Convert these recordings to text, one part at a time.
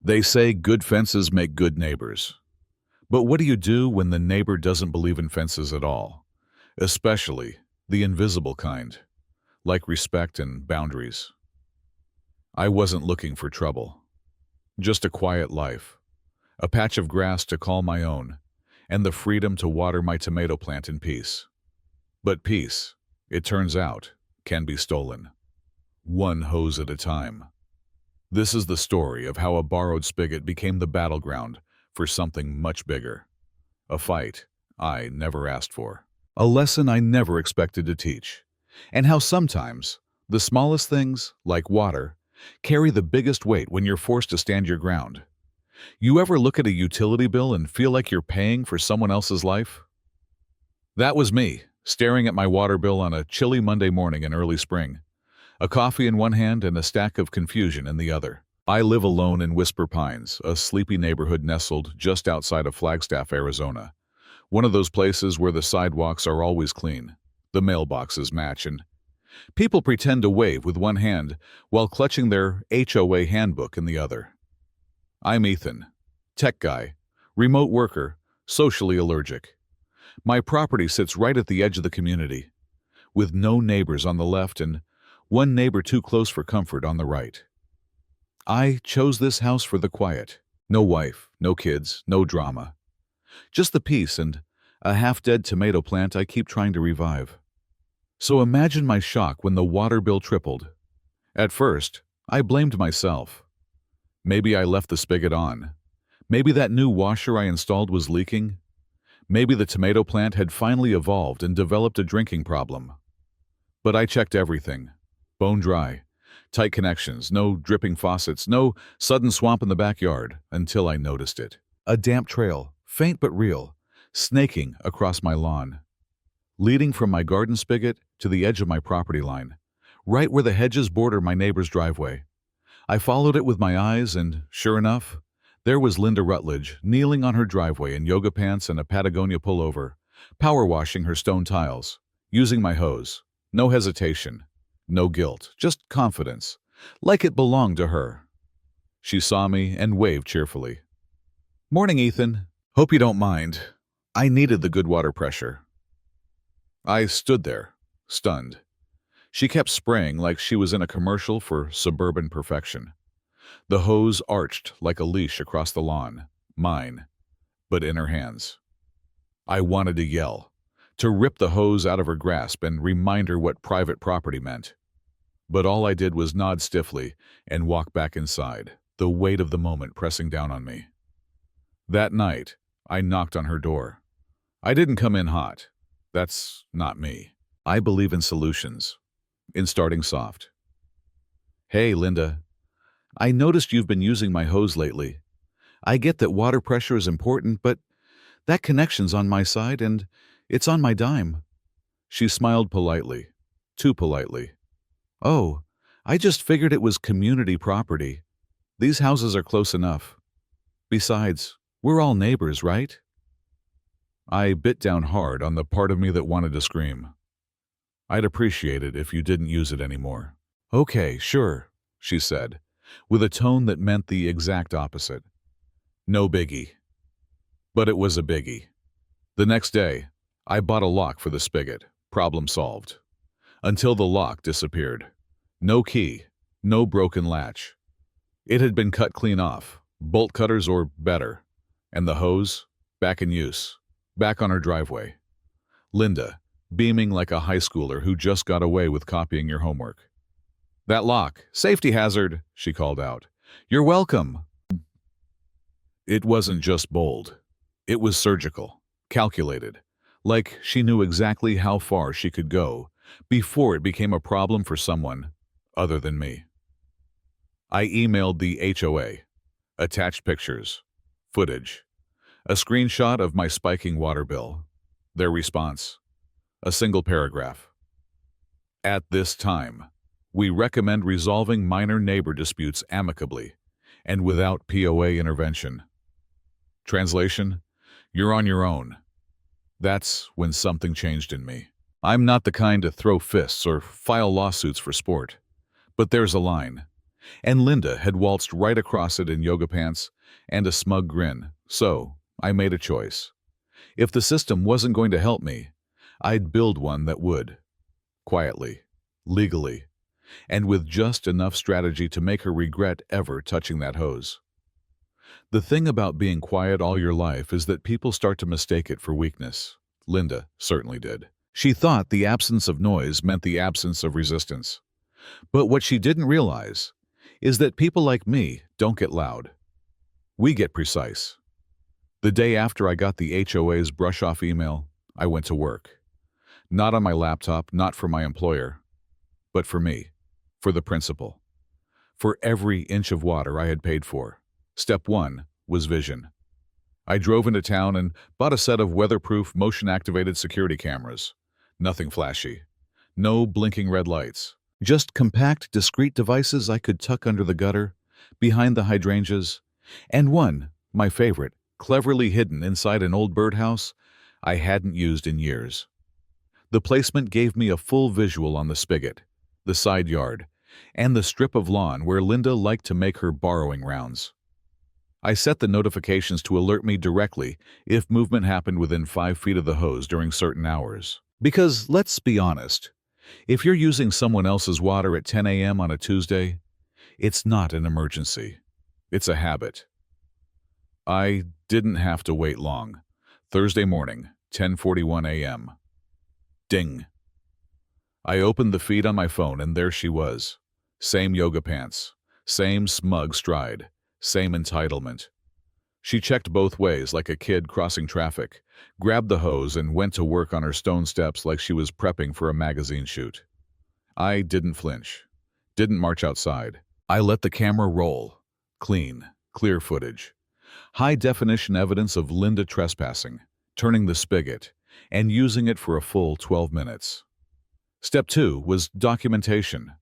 They say good fences make good neighbors. But what do you do when the neighbor doesn't believe in fences at all? Especially the invisible kind, like respect and boundaries. I wasn't looking for trouble. Just a quiet life, a patch of grass to call my own, and the freedom to water my tomato plant in peace. But peace, it turns out, can be stolen. One hose at a time. This is the story of how a borrowed spigot became the battleground for something much bigger. A fight I never asked for. A lesson I never expected to teach. And how sometimes the smallest things, like water, carry the biggest weight when you're forced to stand your ground. You ever look at a utility bill and feel like you're paying for someone else's life? That was me, staring at my water bill on a chilly Monday morning in early spring. A coffee in one hand and a stack of confusion in the other. I live alone in Whisper Pines, a sleepy neighborhood nestled just outside of Flagstaff, Arizona. One of those places where the sidewalks are always clean, the mailboxes match, and people pretend to wave with one hand while clutching their HOA handbook in the other. I'm Ethan, tech guy, remote worker, socially allergic. My property sits right at the edge of the community, with no neighbors on the left and one neighbor too close for comfort on the right. I chose this house for the quiet. No wife, no kids, no drama. Just the peace and a half-dead tomato plant I keep trying to revive. So imagine my shock when the water bill tripled. At first, I blamed myself. Maybe I left the spigot on. Maybe that new washer I installed was leaking. Maybe the tomato plant had finally evolved and developed a drinking problem. But I checked everything. Bone dry, tight connections, no dripping faucets, no sudden swamp in the backyard, until I noticed it. A damp trail, faint but real, snaking across my lawn, leading from my garden spigot to the edge of my property line, right where the hedges border my neighbor's driveway. I followed it with my eyes, and sure enough, there was Linda Rutledge, kneeling on her driveway in yoga pants and a Patagonia pullover, power washing her stone tiles, using my hose. No hesitation. No guilt, just confidence, like it belonged to her. She saw me and waved cheerfully. "Morning, Ethan. Hope you don't mind. I needed the good water pressure." I stood there, stunned. She kept spraying like she was in a commercial for suburban perfection. The hose arched like a leash across the lawn, mine, but in her hands. I wanted to yell, to rip the hose out of her grasp and remind her what private property meant. But all I did was nod stiffly and walk back inside, the weight of the moment pressing down on me. That night, I knocked on her door. I didn't come in hot. That's not me. I believe in solutions, in starting soft. "Hey, Linda, I noticed you've been using my hose lately. I get that water pressure is important, but that connection's on my side and it's on my dime." She smiled politely, too politely. "Oh, I just figured it was community property. These houses are close enough. Besides, we're all neighbors, right?" I bit down hard on the part of me that wanted to scream. "I'd appreciate it if you didn't use it anymore." "Okay, sure," she said, with a tone that meant the exact opposite. No biggie. But it was a biggie. The next day, I bought a lock for the spigot. Problem solved. Until the lock disappeared. No key, no broken latch. It had been cut clean off, bolt cutters or better, and the hose, back in use, back on her driveway. Linda, beaming like a high schooler who just got away with copying your homework. "That lock, safety hazard," she called out. "You're welcome." It wasn't just bold. It was surgical, calculated, like she knew exactly how far she could go before it became a problem for someone other than me. I emailed the HOA, attached pictures, footage, a screenshot of my spiking water bill. Their response, a single paragraph. "At this time, we recommend resolving minor neighbor disputes amicably and without POA intervention." Translation, "You're on your own." That's when something changed in me. I'm not the kind to throw fists or file lawsuits for sport. But there's a line. And Linda had waltzed right across it in yoga pants and a smug grin. So, I made a choice. If the system wasn't going to help me, I'd build one that would. Quietly, legally, and with just enough strategy to make her regret ever touching that hose. The thing about being quiet all your life is that people start to mistake it for weakness. Linda certainly did. She thought the absence of noise meant the absence of resistance. But what she didn't realize is that people like me don't get loud. We get precise. The day after I got the HOA's brush-off email, I went to work. Not on my laptop, not for my employer, but for me, for the principal, for every inch of water I had paid for. Step 1 was vision. I drove into town and bought a set of weatherproof, motion-activated security cameras. Nothing flashy. No blinking red lights. Just compact, discreet devices I could tuck under the gutter, behind the hydrangeas, and one, my favorite, cleverly hidden inside an old birdhouse I hadn't used in years. The placement gave me a full visual on the spigot, the side yard, and the strip of lawn where Linda liked to make her borrowing rounds. I set the notifications to alert me directly if movement happened within 5 feet of the hose during certain hours. Because, let's be honest, if you're using someone else's water at 10 a.m. on a Tuesday, it's not an emergency. It's a habit. I didn't have to wait long. Thursday morning, 10:41 a.m. Ding. I opened the feed on my phone and there she was. Same yoga pants, same smug stride, same entitlement. She checked both ways like a kid crossing traffic, grabbed the hose and went to work on her stone steps like she was prepping for a magazine shoot. I didn't flinch, didn't march outside. I let the camera roll. Clean, clear footage. High-definition evidence of Linda trespassing, turning the spigot, and using it for a full 12 minutes. Step 2 was documentation.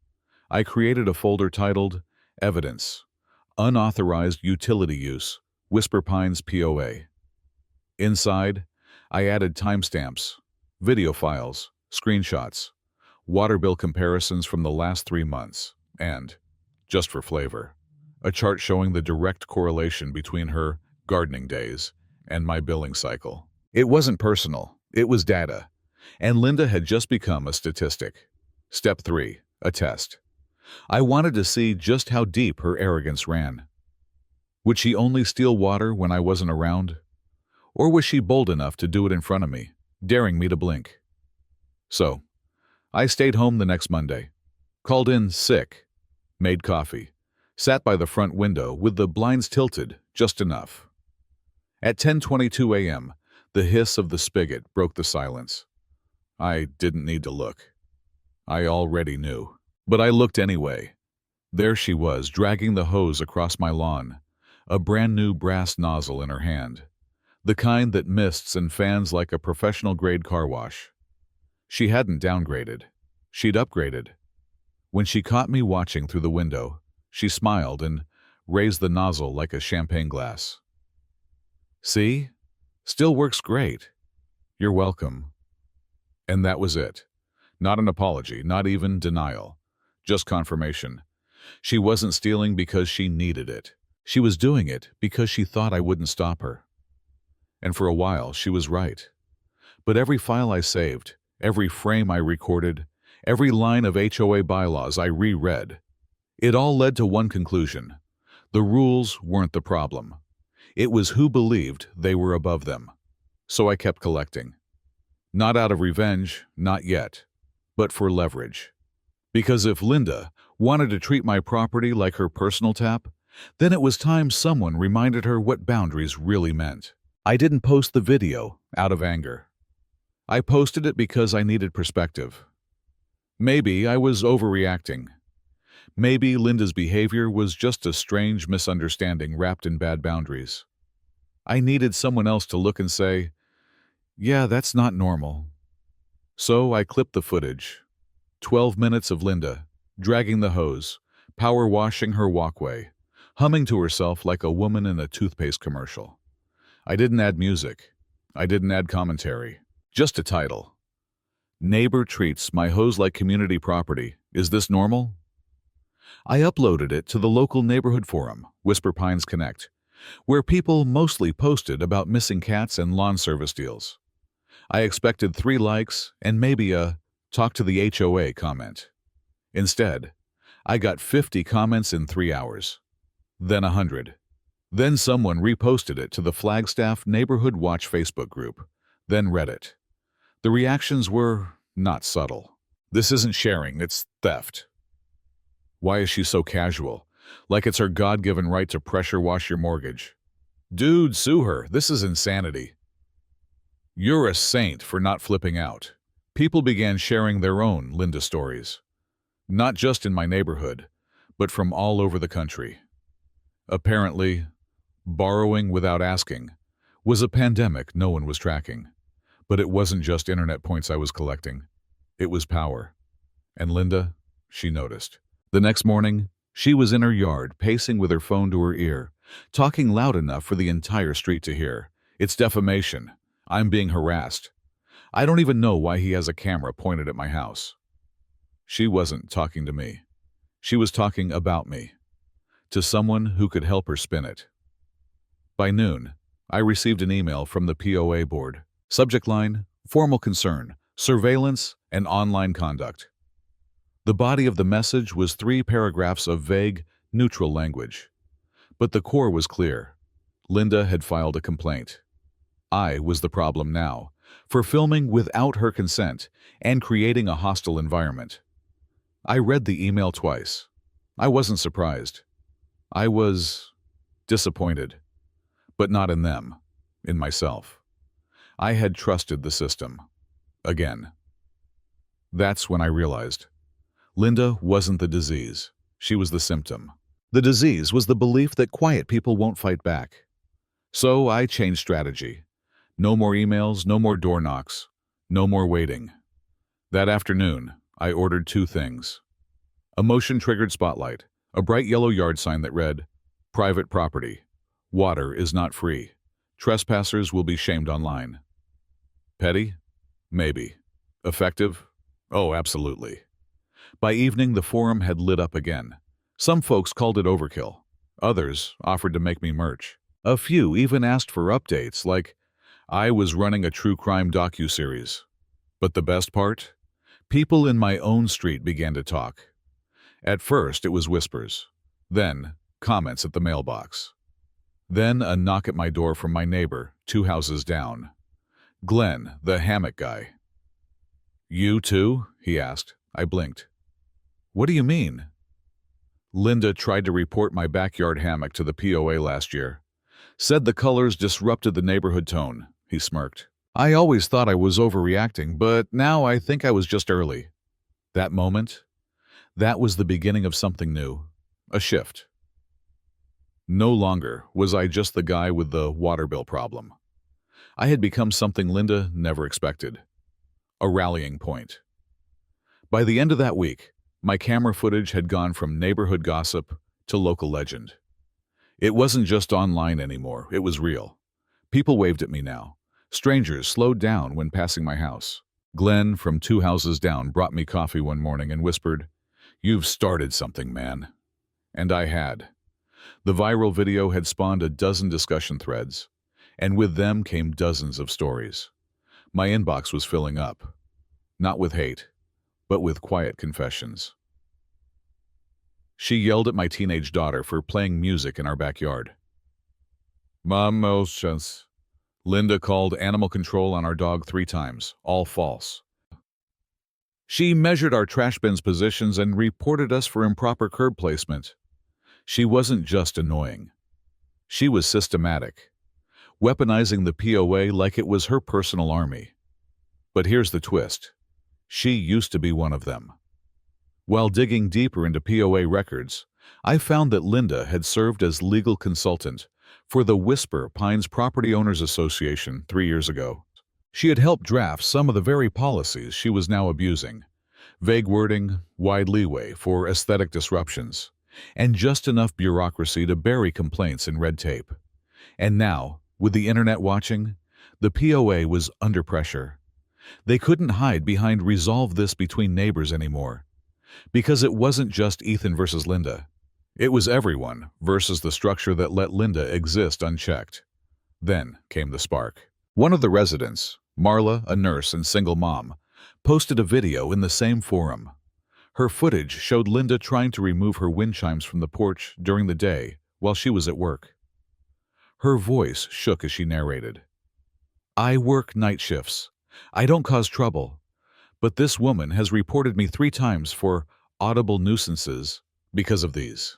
I created a folder titled Evidence, Unauthorized Utility Use, Whisper Pines POA. Inside, I added timestamps, video files, screenshots, water bill comparisons from the last 3 months, and, just for flavor, a chart showing the direct correlation between her gardening days and my billing cycle. It wasn't personal, it was data, and Linda had just become a statistic. Step 3, a test. I wanted to see just how deep her arrogance ran. Would she only steal water when I wasn't around? Or was she bold enough to do it in front of me, daring me to blink? So, I stayed home the next Monday, called in sick, made coffee, sat by the front window with the blinds tilted just enough. At 10:22 a.m., the hiss of the spigot broke the silence. I didn't need to look. I already knew. But I looked anyway. There she was, dragging the hose across my lawn, a brand new brass nozzle in her hand, the kind that mists and fans like a professional-grade car wash. She hadn't downgraded. She'd upgraded. When she caught me watching through the window, she smiled and raised the nozzle like a champagne glass. See? Still works great. You're welcome. And that was it. Not an apology, not even denial. Just confirmation. She wasn't stealing because she needed it. She was doing it because she thought I wouldn't stop her. And for a while, she was right. But every file I saved, every frame I recorded, every line of HOA bylaws I reread, it all led to one conclusion. The rules weren't the problem. It was who believed they were above them. So I kept collecting. Not out of revenge, not yet, but for leverage. Because if Linda wanted to treat my property like her personal tap, then it was time someone reminded her what boundaries really meant. I didn't post the video out of anger. I posted it because I needed perspective. Maybe I was overreacting. Maybe Linda's behavior was just a strange misunderstanding wrapped in bad boundaries. I needed someone else to look and say, yeah, that's not normal. So I clipped the footage. 12 minutes of Linda, dragging the hose, power washing her walkway, humming to herself like a woman in a toothpaste commercial. I didn't add music. I didn't add commentary. Just a title. Neighbor treats my hose like community property. Is this normal? I uploaded it to the local neighborhood forum, Whisper Pines Connect, where people mostly posted about missing cats and lawn service deals. I expected 3 likes and maybe a "talk to the HOA" comment. Instead, I got 50 comments in 3 hours, then 100. Then someone reposted it to the Flagstaff Neighborhood Watch Facebook group, then Reddit. The reactions were not subtle. "This isn't sharing, it's theft. Why is she so casual? Like it's her God-given right to pressure wash your mortgage. Dude, sue her. This is insanity. You're a saint for not flipping out." People began sharing their own Linda stories, not just in my neighborhood, but from all over the country. Apparently, borrowing without asking was a pandemic no one was tracking. But it wasn't just internet points I was collecting. It was power. And Linda, she noticed. The next morning, she was in her yard, pacing with her phone to her ear, talking loud enough for the entire street to hear. "It's defamation. I'm being harassed. I don't even know why he has a camera pointed at my house." She wasn't talking to me. She was talking about me, to someone who could help her spin it. By noon, I received an email from the POA board. Subject line: formal concern, surveillance, and online conduct. The body of the message was 3 paragraphs of vague, neutral language. But the core was clear. Linda had filed a complaint. I was the problem now, for filming without her consent and creating a hostile environment. I read the email twice. I wasn't surprised. I was disappointed. But not in them, in myself. I had trusted the system. Again. That's when I realized Linda wasn't the disease. She was the symptom. The disease was the belief that quiet people won't fight back. So I changed strategy. No more emails, no more door knocks, no more waiting. That afternoon, I ordered 2 things. A motion-triggered spotlight, a bright yellow yard sign that read, "Private property. Water is not free. Trespassers will be shamed online." Petty? Maybe. Effective? Oh, absolutely. By evening, the forum had lit up again. Some folks called it overkill. Others offered to make me merch. A few even asked for updates, like I was running a true crime docuseries. But the best part? People in my own street began to talk. At first, it was whispers. Then, comments at the mailbox. Then a knock at my door from my neighbor, 2 houses down. Glenn, the hammock guy. "You too?" he asked. I blinked. "What do you mean?" "Linda tried to report my backyard hammock to the POA last year. Said the colors disrupted the neighborhood tone," he smirked. "I always thought I was overreacting, but now I think I was just early." That moment, that was the beginning of something new. A shift. No longer was I just the guy with the water bill problem. I had become something Linda never expected. A rallying point. By the end of that week, my camera footage had gone from neighborhood gossip to local legend. It wasn't just online anymore, it was real. People waved at me now. Strangers slowed down when passing my house. Glenn from 2 houses down brought me coffee one morning and whispered, "You've started something, man." And I had. The viral video had spawned a dozen discussion threads, and with them came dozens of stories. My inbox was filling up, not with hate, but with quiet confessions. She yelled at my teenage daughter for playing music in our backyard. "Emotions." Linda called animal control on our dog 3 times, all false. She measured our trash bins positions and reported us for improper curb placement. She wasn't just annoying. She was systematic, weaponizing the POA like it was her personal army. But here's the twist. She used to be one of them. While digging deeper into POA records, I found that Linda had served as legal consultant for the Whisper Pines Property Owners Association 3 years ago. She had helped draft some of the very policies she was now abusing. Vague wording, wide leeway for aesthetic disruptions, and just enough bureaucracy to bury complaints in red tape. And now, with the internet watching, the POA was under pressure. They couldn't hide behind "resolve this between neighbors" anymore. Because it wasn't just Ethan versus Linda. It was everyone versus the structure that let Linda exist unchecked. Then came the spark. One of the residents, Marla, a nurse and single mom, posted a video in the same forum. Her footage showed Linda trying to remove her wind chimes from the porch during the day while she was at work. Her voice shook as she narrated. "I work night shifts. I don't cause trouble. But this woman has reported me 3 times for audible nuisances because of these."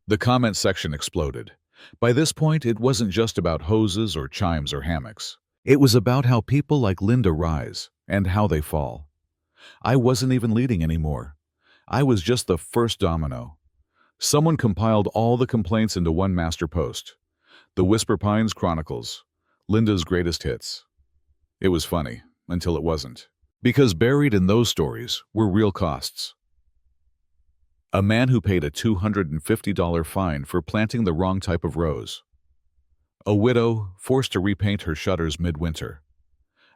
The comment section exploded. By this point, it wasn't just about hoses or chimes or hammocks. It was about how people like Linda rise and how they fall. I wasn't even leading anymore. I was just the first domino. Someone compiled all the complaints into one master post. The Whisper Pines Chronicles, Linda's greatest hits. It was funny, until it wasn't. Because buried in those stories were real costs. A man who paid a $250 fine for planting the wrong type of rose. A widow forced to repaint her shutters midwinter.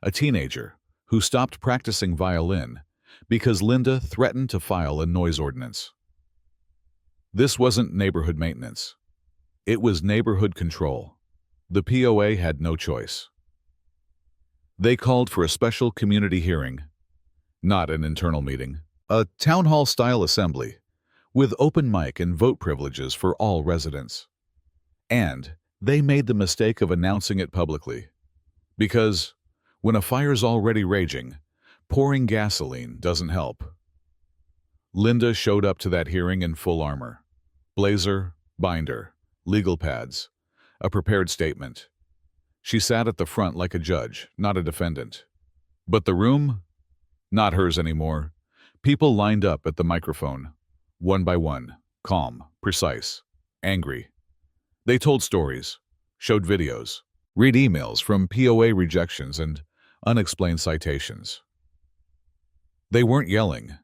A teenager who stopped practicing violin because Linda threatened to file a noise ordinance. This wasn't neighborhood maintenance. It was neighborhood control. The POA had no choice. They called for a special community hearing, not an internal meeting, a town hall-style assembly, with open mic and vote privileges for all residents. And they made the mistake of announcing it publicly. Because when a fire's already raging, pouring gasoline doesn't help. Linda showed up to that hearing in full armor. Blazer, binder, legal pads, a prepared statement. She sat at the front like a judge, not a defendant. But the room? Not hers anymore. People lined up at the microphone, one by one, calm, precise, angry. They told stories, showed videos, read emails from POA rejections and unexplained citations. They weren't yelling.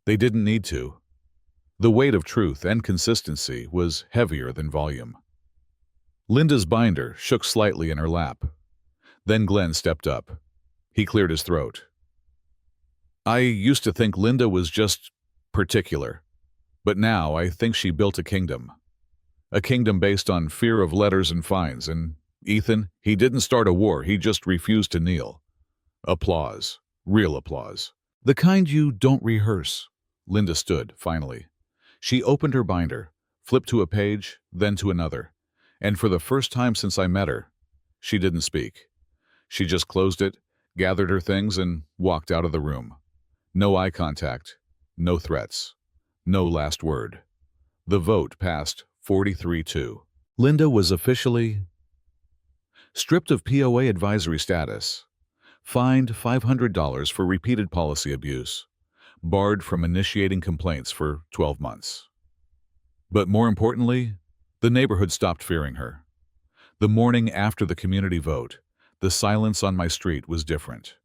They didn't need to. The weight of truth and consistency was heavier than volume. Linda's binder shook slightly in her lap. Then Glenn stepped up. He cleared his throat. "I used to think Linda was just particular, but now I think she built a kingdom. A kingdom based on fear of letters and fines, and Ethan, he didn't start a war, he just refused to kneel." Applause. Real applause. The kind you don't rehearse. Linda stood, finally. She opened her binder, flipped to a page, then to another. And for the first time since I met her, she didn't speak. She just closed it, gathered her things, and walked out of the room. No eye contact, no threats, no last word. The vote passed 43-2. Linda was officially stripped of POA advisory status, fined $500 for repeated policy abuse, barred from initiating complaints for 12 months. But more importantly, the neighborhood stopped fearing her. The morning after the community vote, the silence on my street was different.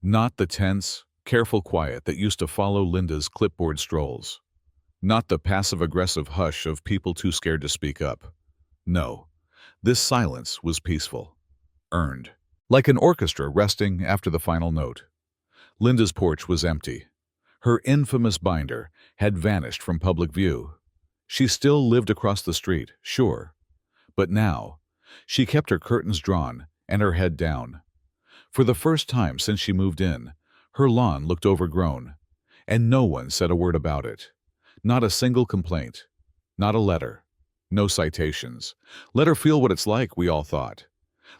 Not the tense, careful quiet that used to follow Linda's clipboard strolls. Not the passive-aggressive hush of people too scared to speak up. No, this silence was peaceful, earned, like an orchestra resting after the final note. Linda's porch was empty. Her infamous binder had vanished from public view. She still lived across the street, sure, but now she kept her curtains drawn and her head down. For the first time since she moved in, her lawn looked overgrown, and no one said a word about it. Not a single complaint, not a letter, no citations. Let her feel what it's like, we all thought.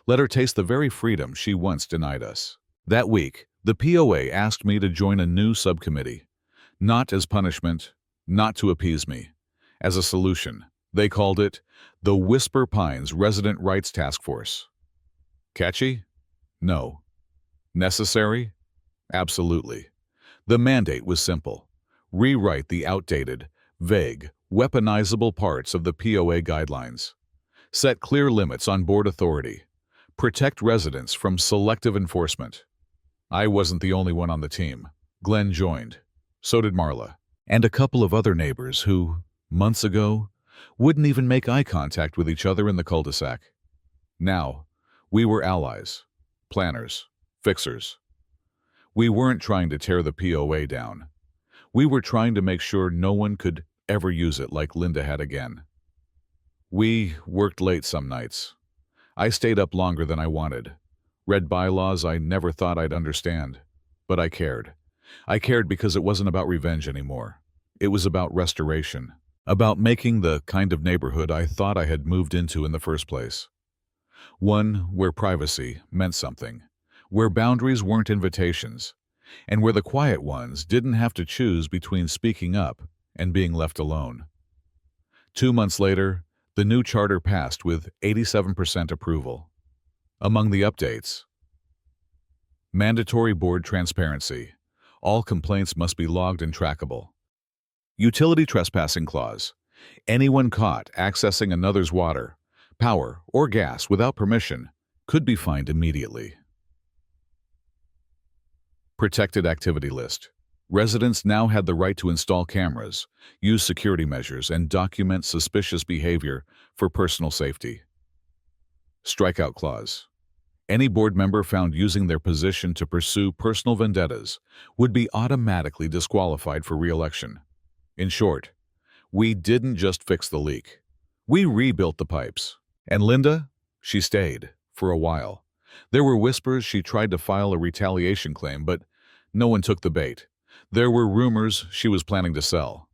Let her taste the very freedom she once denied us. That week, the POA asked me to join a new subcommittee. Not as punishment, not to appease me. As a solution. They called it the Whisper Pines Resident Rights Task Force. Catchy? No. Necessary? Absolutely. The mandate was simple. Rewrite the outdated, vague, weaponizable parts of the POA guidelines. Set clear limits on board authority. Protect residents from selective enforcement. I wasn't the only one on the team. Glenn joined. So did Marla. And a couple of other neighbors who, months ago, wouldn't even make eye contact with each other in the cul-de-sac. Now, we were allies, planners, fixers. We weren't trying to tear the POA down. We were trying to make sure no one could ever use it like Linda had again. We worked late some nights. I stayed up longer than I wanted. Read bylaws I never thought I'd understand. But I cared. I cared because it wasn't about revenge anymore. It was about restoration. About making the kind of neighborhood I thought I had moved into in the first place. One where privacy meant something. Where boundaries weren't invitations. And where the quiet ones didn't have to choose between speaking up and being left alone. 2 months later, the new charter passed with 87% approval. Among the updates: mandatory board transparency. All complaints must be logged and trackable. Utility trespassing clause. Anyone caught accessing another's water, power, or gas without permission could be fined immediately. Protected activity list. Residents now had the right to install cameras, use security measures, and document suspicious behavior for personal safety. Strikeout clause. Any board member found using their position to pursue personal vendettas would be automatically disqualified for re-election. In short, we didn't just fix the leak. We rebuilt the pipes. And Linda? She stayed, for a while. There were whispers she tried to file a retaliation claim, but no one took the bait. There were rumors she was planning to sell.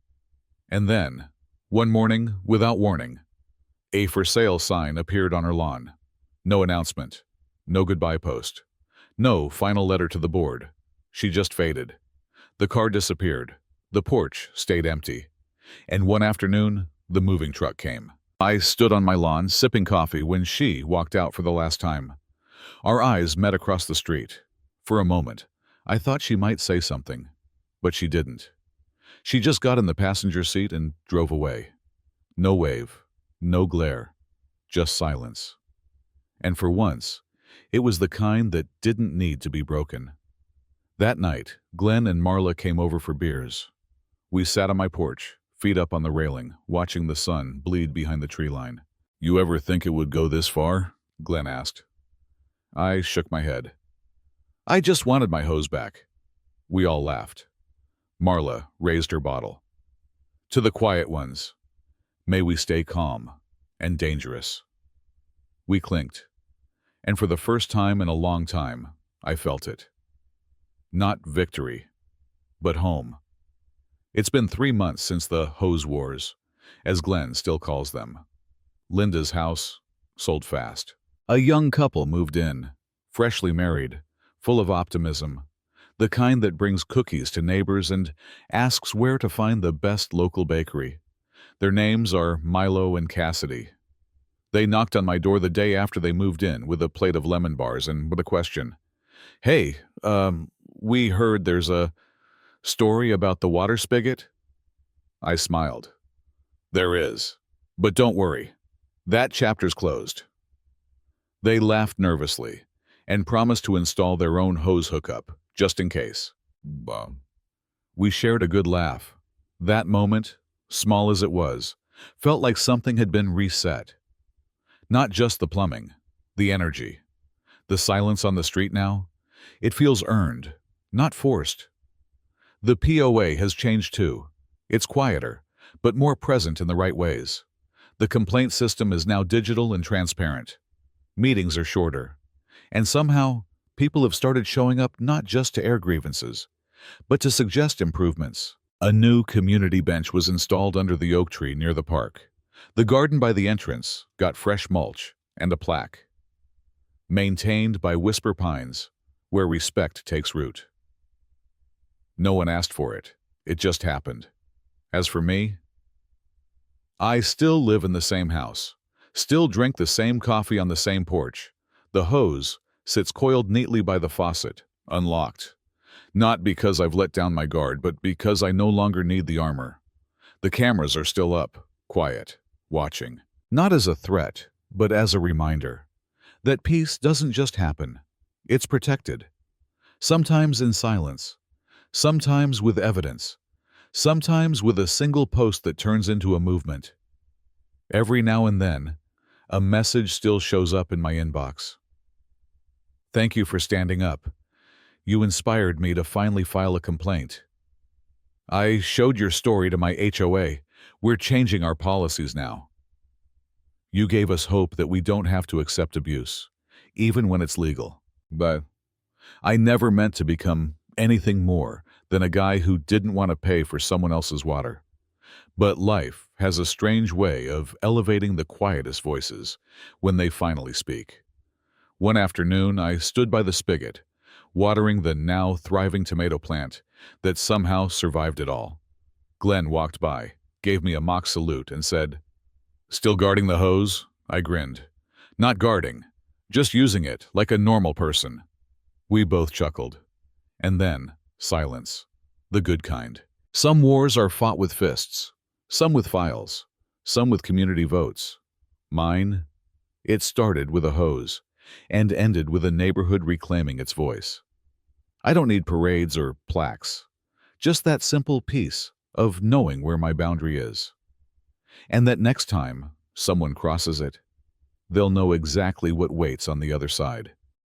And then, one morning, without warning, a for sale sign appeared on her lawn. No announcement, no goodbye post, no final letter to the board. She just faded. The car disappeared. The porch stayed empty. And one afternoon, the moving truck came. I stood on my lawn, sipping coffee, when she walked out for the last time. Our eyes met across the street. For a moment, I thought she might say something. But she didn't. She just got in the passenger seat and drove away. No wave, no glare, just silence. And for once, it was the kind that didn't need to be broken. That night, Glenn and Marla came over for beers. We sat on my porch, feet up on the railing, watching the sun bleed behind the tree line. "You ever think it would go this far?" Glenn asked. I shook my head. "I just wanted my hose back." We all laughed. Marla raised her bottle. "To the quiet ones, may we stay calm and dangerous." We clinked, and for the first time in a long time, I felt it. Not victory, but home. It's been 3 months since the hose wars, as Glenn still calls them. Linda's house sold fast. A young couple moved in, freshly married, full of optimism, the kind that brings cookies to neighbors and asks where to find the best local bakery. Their names are Milo and Cassidy. They knocked on my door the day after they moved in with a plate of lemon bars and with a question. "Hey, we heard there's a story about the water spigot?" I smiled. "There is. But don't worry. That chapter's closed." They laughed nervously and promised to install their own hose hookup, just in case. We shared a good laugh. That moment, small as it was, felt like something had been reset. Not just the plumbing, the energy. The silence on the street now, it feels earned, not forced. The POA has changed too. It's quieter, but more present in the right ways. The complaint system is now digital and transparent. Meetings are shorter. And somehow, people have started showing up not just to air grievances, but to suggest improvements. A new community bench was installed under the oak tree near the park. The garden by the entrance got fresh mulch and a plaque. Maintained by Whisper Pines, where respect takes root. No one asked for it. It just happened. As for me, I still live in the same house, still drink the same coffee on the same porch. The hose sits coiled neatly by the faucet, unlocked. Not because I've let down my guard, but because I no longer need the armor. The cameras are still up, quiet, watching. Not as a threat, but as a reminder that peace doesn't just happen. It's protected. Sometimes in silence, sometimes with evidence, sometimes with a single post that turns into a movement. Every now and then, a message still shows up in my inbox. "Thank you for standing up. You inspired me to finally file a complaint." I showed your story to my HOA. We're changing our policies now. You gave us hope that we don't have to accept abuse, even when it's legal. But I never meant to become anything more than a guy who didn't want to pay for someone else's water. But life has a strange way of elevating the quietest voices when they finally speak. One afternoon, I stood by the spigot, watering the now thriving tomato plant that somehow survived it all. Glenn walked by, gave me a mock salute, and said, "Still guarding the hose?" I grinned. "Not guarding, just using it like a normal person." We both chuckled. And then, silence. The good kind. Some wars are fought with fists, some with files, some with community votes. Mine? It started with a hose and ended with a neighborhood reclaiming its voice. I don't need parades or plaques, just that simple piece of knowing where my boundary is. And that next time someone crosses it, they'll know exactly what waits on the other side.